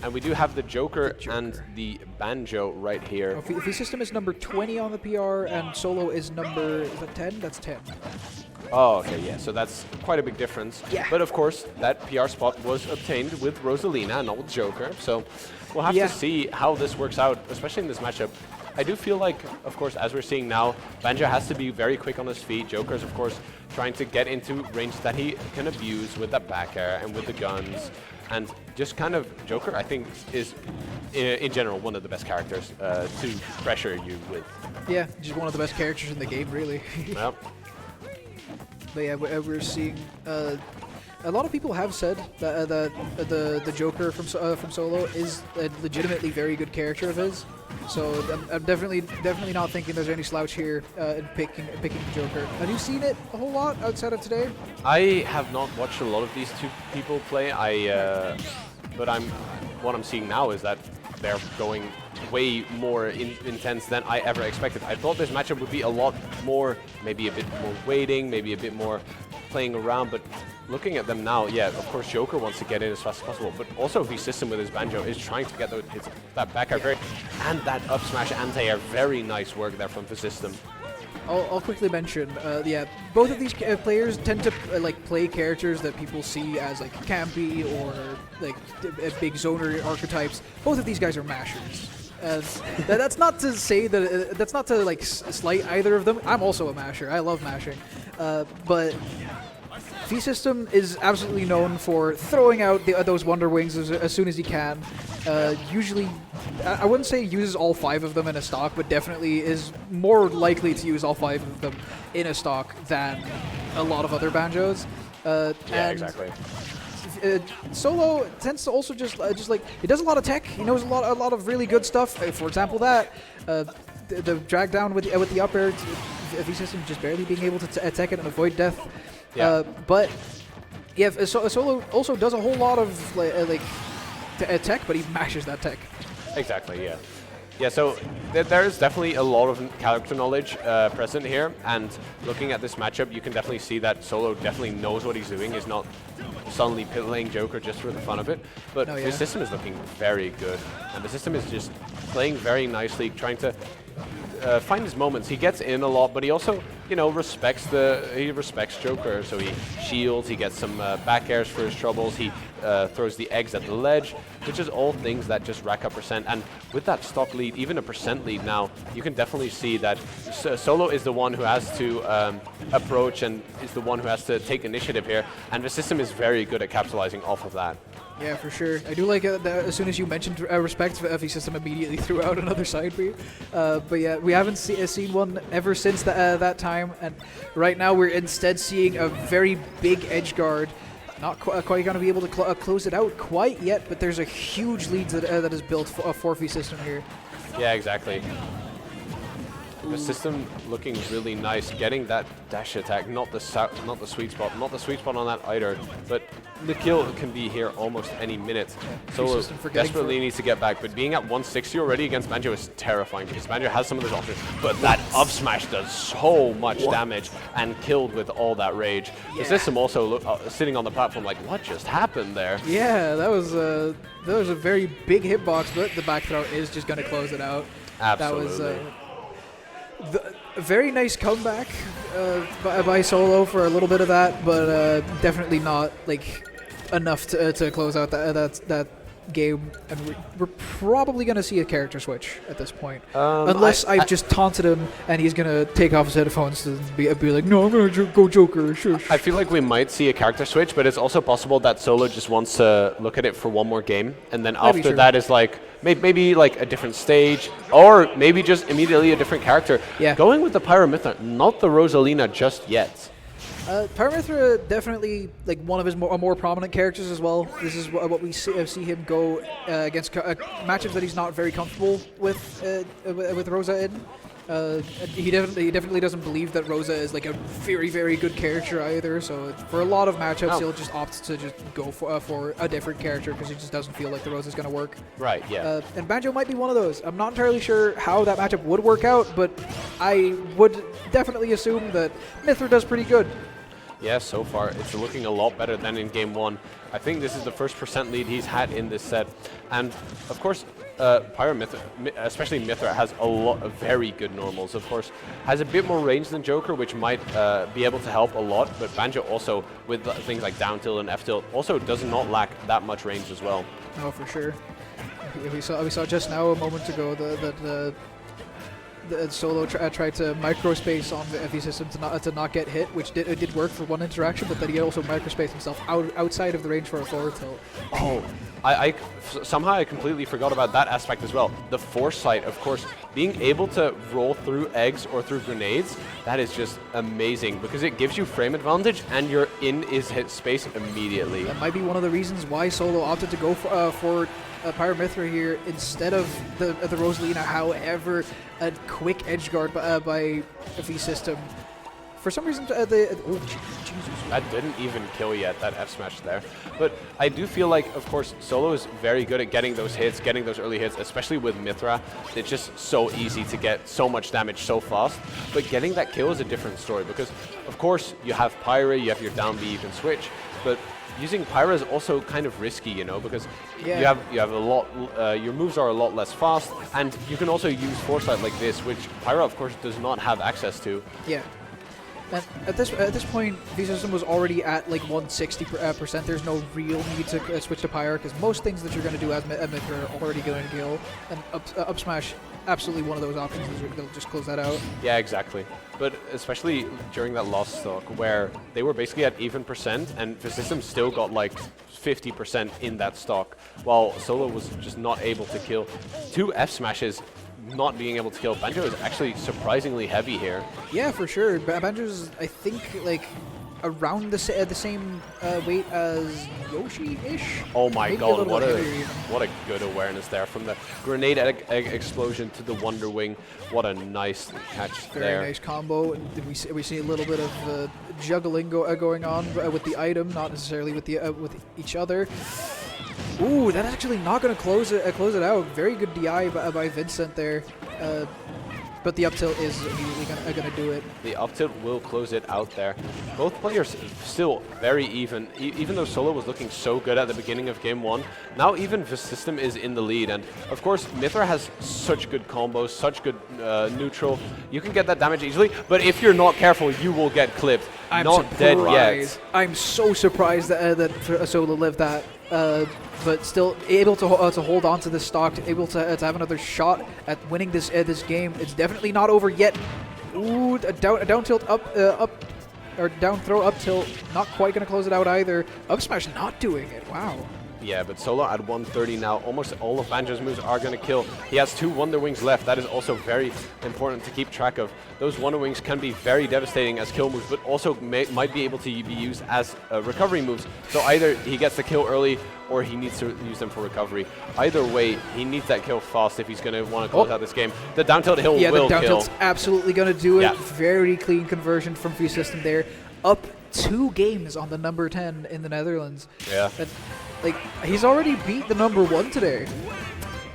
And we do have the Joker and the Banjo right here. VeCystim is number 20 on the PR, and Solo is number, is that 10? That's 10. Oh, okay, yeah, so that's quite a big difference. Yeah. But of course, that PR spot was obtained with Rosalina, not with Joker, so we'll have to see how this works out, especially in this matchup. I do feel like, of course, as we're seeing now, Banjo has to be very quick on his feet. Joker's, of course, trying to get into range that he can abuse with that back air and with the guns. And just kind of, Joker, I think, is, in general, one of the best characters to pressure you with. Yeah, just one of the best characters in the game, really. Yep. But yeah, we're seeing... a lot of people have said that the Joker from Solo is a legitimately very good character of his. So I'm definitely not thinking there's any slouch here in picking the Joker. Have you seen it a whole lot outside of today? I have not watched a lot of these two people play. But what I'm seeing now is that they're going way more intense than I ever expected. I thought this matchup would be a lot more, maybe a bit more waiting, maybe a bit more playing around, but looking at them now, yeah, of course Joker wants to get in as fast as possible, but also VeCystim with his Banjo is trying to get that back air and that up smash anti-air. Very nice work there from VeCystim. I'll quickly mention, yeah, both of these players tend to play characters that people see as like campy or like big zoner archetypes. Both of these guys are mashers. That's not to say that that's not to like slight either of them. I'm also a masher. I love mashing, but VeCystim is absolutely known for throwing out those Wonder Wings as soon as he can. Usually, I wouldn't say uses all 5 of them in a stock, but definitely is more likely to use all 5 of them in a stock than a lot of other Banjos. Yeah, exactly. Solo tends to also just like, he does a lot of tech. He knows a lot of really good stuff. For example, that the drag down with the up air, VeCystim just barely being able to tech it and avoid death. Yeah. But yeah, Solo also does a whole lot of tech, but he mashes that tech. Exactly, yeah. Yeah, so there's definitely a lot of character knowledge present here, and looking at this matchup, you can definitely see that Solo definitely knows what he's doing. He's not suddenly playing Joker just for the fun of it, but the system is looking very good, and the system is just playing very nicely, trying to find his moments. He gets in a lot, but he also, respects Joker. So he shields, he gets some back airs for his troubles, he throws the eggs at the ledge, which is all things that just rack up percent. And with that stock lead, even a percent lead now, you can definitely see that Solo is the one who has to approach and is the one who has to take initiative here, and the system is very good at capitalizing off of that. Yeah, for sure. I do like that as soon as you mentioned respect, VeCystim immediately threw out another side B. But yeah, we haven't seen one ever since that time, and right now we're instead seeing a very big edge guard. Not quite going to be able to close it out quite yet, but there's a huge lead that is built for VeCystim here. Yeah, exactly. The system looking really nice, getting that dash attack, not the sweet spot on that either, but the kill can be here almost any minute. So desperately needs to get back, but being at 160 already against Banjo is terrifying because Banjo has some of those options, but that up smash does so much damage and killed with all that rage. The system also sitting on the platform like, what just happened there? Yeah, that was a very big hitbox, but the back throw is just going to close it out. Absolutely. That was a very nice comeback by Solo for a little bit of that, but definitely not enough to close out that game. And we're probably going to see a character switch at this point, unless I've just taunted him and he's going to take off his headphones to be like, no, I'm going to go Joker. Shush. I feel like we might see a character switch, but it's also possible that Solo just wants to look at it for one more game, and then after that is maybe a different stage, or maybe just immediately a different character. Yeah. Going with the Pyromithra, not the Rosalina just yet. Purmerend definitely one of his more prominent characters as well. This is what we see him go against matchups that he's not very comfortable with Rosa in. He definitely doesn't believe that Rosa is a very, very good character either. So for a lot of matchups, he'll just opt to just go for a different character because he just doesn't feel like the Rosa is going to work. Right. Yeah. And Banjo might be one of those. I'm not entirely sure how that matchup would work out, but I would definitely assume that Mithra does pretty good. Yeah, so far it's looking a lot better than in game 1. I think this is the first % lead he's had in this set. And of course, Pyro Mithra, especially Mithra, has a lot of very good normals. Of course, has a bit more range than Joker, which might be able to help a lot. But Banjo also, with things like down tilt and F tilt, also does not lack that much range as well. Oh, for sure. We saw just now a moment ago the Solo tried to microspace on the VeCystim to not get hit, which did work for one interaction, but then he also microspaced himself outside of the range for a forward tilt. Oh, somehow I completely forgot about that aspect as well. The foresight, of course, being able to roll through eggs or through grenades, that is just amazing because it gives you frame advantage and you're in his hit space immediately. That might be one of the reasons why Solo opted to go for Pyro Mithra here instead of the Rosalina. However, a quick edge guard by VeCystim. For some reason, oh, Jesus. That didn't even kill yet, that F smash there. But I do feel like, of course, Solo is very good at getting those hits, getting those early hits, especially with Mithra. It's just so easy to get so much damage so fast. But getting that kill is a different story because, of course, you have Pyra, you have your down B, you can switch. But using Pyra is also kind of risky, you know, because you have a lot, your moves are a lot less fast, and you can also use Foresight like this, which Pyra, of course, does not have access to. Yeah. And at this point, VeCystim was already at like 160%. There's no real need to switch to Pyre because most things that you're going to do as Mithra are already going to kill. And up smash, absolutely one of those options. They'll just close that out. Yeah, exactly. But especially during that last stock where they were basically at even percent and VeCystim still got like 50% in that stock, while Solo was just not able to kill. 2 F smashes. Not being able to kill Banjo is actually surprisingly heavy here. Yeah, for sure. Banjo's, I think, like around the same weight as Yoshi-ish. Oh my Maybe god, what a good awareness there. From the grenade explosion to the Wonder Wing. What a nice catch there. Very nice combo. We see a little bit of juggling going on with the item, not necessarily with each other. Ooh, that's actually not going to close it out. Very good DI by Vincent there. But the up tilt is immediately going to do it. The up tilt will close it out there. Both players still very even. Even though Solo was looking so good at the beginning of game 1, now even VeCystim is in the lead. And of course, Mithra has such good combos, such good neutral. You can get that damage easily, but if you're not careful, you will get clipped. I'm not surprised. Dead yet. I'm so surprised that Solo lived that. But still able to hold on to this stock, able to have another shot at winning this game. It's definitely not over yet. Ooh, a down tilt up, or down throw up tilt, not quite going to close it out either. Up smash not doing it. Wow. Yeah, but Solo at 130 now. Almost all of Banjo's moves are going to kill. He has 2 Wonder Wings left. That is also very important to keep track of. Those Wonder Wings can be very devastating as kill moves, but also might be able to be used as recovery moves. So either he gets the kill early or he needs to use them for recovery. Either way, he needs that kill fast if he's going to want to close out this game. The down tilt hill will kill. Yeah, the down tilt's absolutely going to do it. Yeah. Very clean conversion from VeCystim there. Up 2 games on the number 10 in the Netherlands. Yeah. And, like, he's already beat the number 1 today.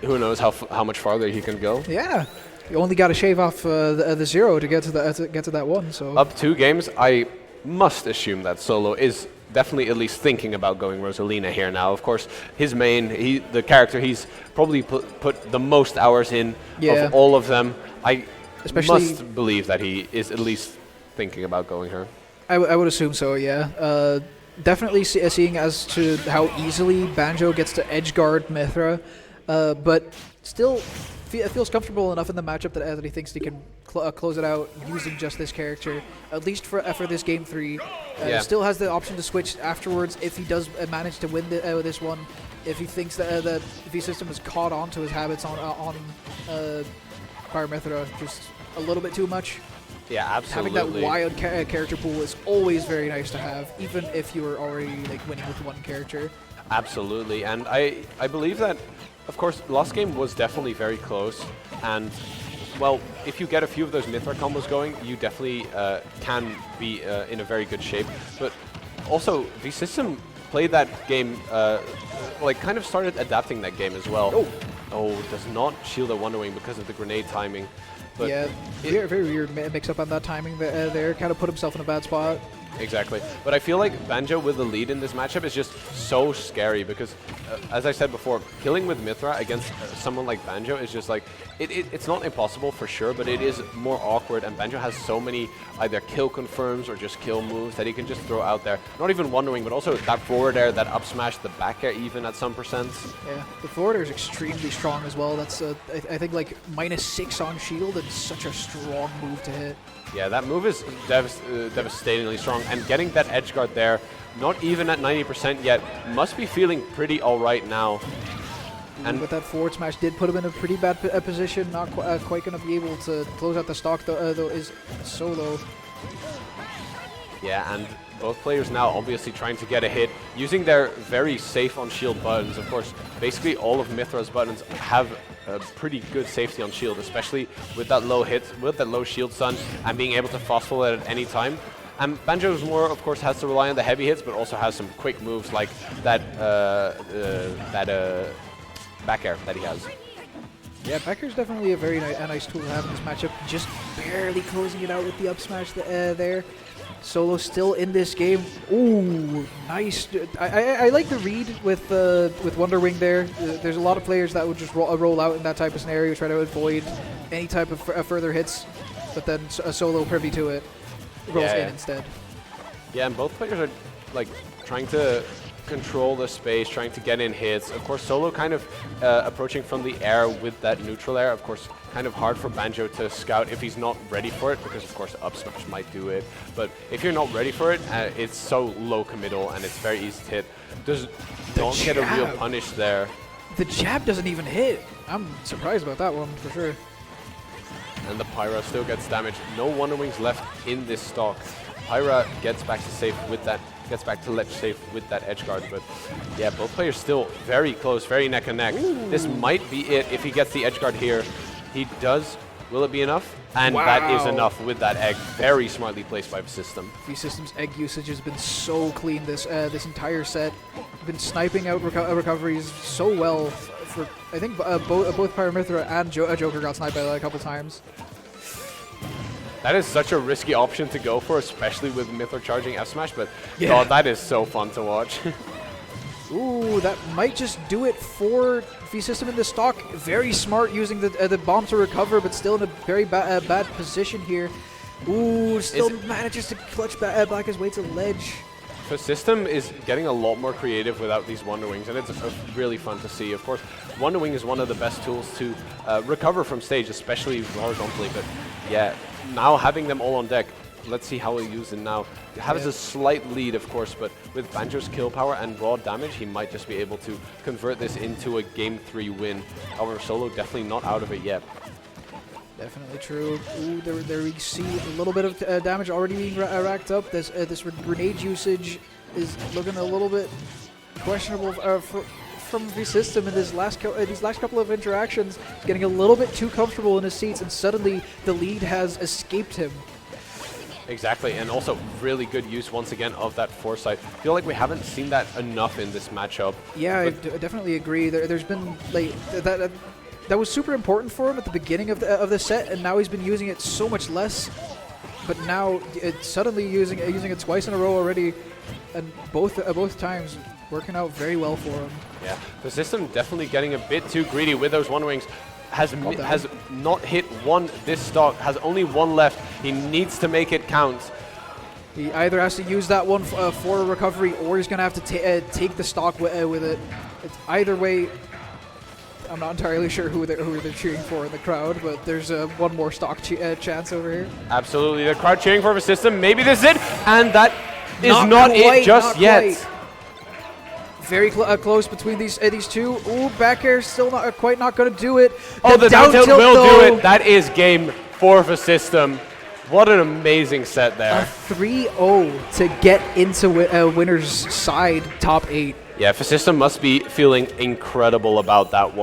Who knows how much farther he can go? Yeah. You only got to shave off the 0 to get to that 1. So up 2 games, I must assume that Solo is definitely at least thinking about going Rosalina here now. Of course, his main, the character he's probably put the most hours in of all of them. I must believe that he is at least thinking about going her. I would assume so, yeah. Definitely seeing as to how easily Banjo gets to edge guard Mithra, but still feels comfortable enough in the matchup that he thinks he can close it out using just this character, at least for this game 3. Still has the option to switch afterwards if he does manage to win this one. If he thinks that VeCystim has caught on to his habits on Pyro Mithra just a little bit too much. Yeah, absolutely. Having that wild character pool is always very nice to have, even if you are already like winning with 1 character. Absolutely, and I believe that, of course, last game was definitely very close, and well, if you get a few of those Mithra combos going, you definitely can be in a very good shape. But also, VeCystim played that game, like kind of started adapting that game as well. Oh, does not shield a Wonder Wing because of the grenade timing. But yeah, very weird mix-up on that timing there. Kind of put himself in a bad spot. Exactly. But I feel like Banjo with the lead in this matchup is just so scary because, as I said before, killing with Mithra against someone like Banjo is just like, it's not impossible for sure, but it is more awkward, and Banjo has so many either kill confirms or just kill moves that he can just throw out there. Not even Wondering, but also that forward air, that up smash, the back air even at some percents. Yeah, the forward air is extremely strong as well. That's, I think, like -6 on shield and such a strong move to hit. Yeah, that move is devastatingly strong, and getting that edge guard there, not even at 90% yet, must be feeling pretty alright now. And but that forward smash did put him in a pretty bad position, not quite going to be able to close out the stock, though is solo. Yeah, and both players now obviously trying to get a hit, using their very safe on shield buttons. Of course, basically all of Mithra's buttons have a pretty good safety on shield, especially with that low hit, with that low shield stun, and being able to fast forward at any time. And Banjo's more, of course, has to rely on the heavy hits, but also has some quick moves like that back air that he has. Yeah, back air is definitely a very nice tool to have in this matchup. Just barely closing it out with the up smash there. Solo still in this game. Ooh, nice. I like the read with Wonder Wing there. There's a lot of players that would just roll out in that type of scenario, try to avoid any type of further hits, but then a Solo privy to it rolls in instead. Yeah, and both players are like trying to control the space, trying to get in hits. Of course, Solo kind of approaching from the air with that neutral air. Of course, kind of hard for Banjo to scout if he's not ready for it, because of course up smash might do it. But if you're not ready for it, it's so low committal and it's very easy to hit. Don't get a real punish there. The jab doesn't even hit. I'm surprised about that one for sure. And the Pyra still gets damaged. No Wonder Wings left in this stock. Pyra gets back to safe with that. Gets back to ledge safe with that edge guard, but yeah, both players still very close, very neck and neck. Ooh. This might be it if he gets the edge guard here. He does. Will it be enough? And that is enough with that egg. Very smartly placed by VeCystim. VeCystim's egg usage has been so clean this entire set. Been sniping out recoveries so well. For I think both Pyramithra and Joker got sniped by that a couple times. That is such a risky option to go for, especially with Mithra charging F smash, but God, that is so fun to watch. Ooh, that might just do it for VeCystim in the stock. Very smart using the bomb to recover, but still in a very bad position here. Ooh, still manages to clutch back his way to ledge. VeCystim is getting a lot more creative without these Wonder Wings, and it's really fun to see. Of course, Wonder Wing is one of the best tools to recover from stage, especially horizontally, but yeah, now having them all on deck, let's see how he'll use it now. He has a slight lead, of course, but with Banjo's kill power and raw damage, he might just be able to convert this into a Game 3 win. However, Solo definitely not out of it yet. Definitely true. Ooh, there we see a little bit of damage already being racked up. This grenade usage is looking a little bit questionable from VeCystim in these last couple of interactions. He's getting a little bit too comfortable in his seats, and suddenly the lead has escaped him. Exactly, and also really good use once again of that foresight. I feel like we haven't seen that enough in this matchup. Yeah, I definitely agree. There's been like that was super important for him at the beginning of the set, and now he's been using it so much less. But now it's suddenly using it twice in a row already, and both times working out very well for him. Yeah, VeCystim definitely getting a bit too greedy with those Wonder Wings. Has not hit one this stock, has only one left. He needs to make it count. He either has to use that one for a recovery, or he's going to have to take the stock with it. It's either way, I'm not entirely sure who they're cheering for in the crowd, but there's one more stock chance over here. Absolutely, the crowd cheering for VeCystim. Maybe this is it, and that is not it just yet. Very close between these two. Ooh, back air still not quite not going to do it. Oh, the down tilt will do it. That is game for VeCystim. What an amazing set there. A 3-0 to get into winner's side, top 8. Yeah, VeCystim must be feeling incredible about that one.